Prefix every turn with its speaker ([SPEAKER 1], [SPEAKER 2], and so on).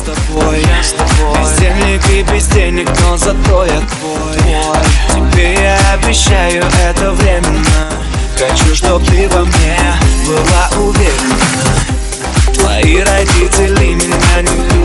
[SPEAKER 1] тобой, бездельник и без денег, но зато я твой. Тебе я обещаю, это временно. Хочу, чтоб ты во мне была уверена. Твои родители меня не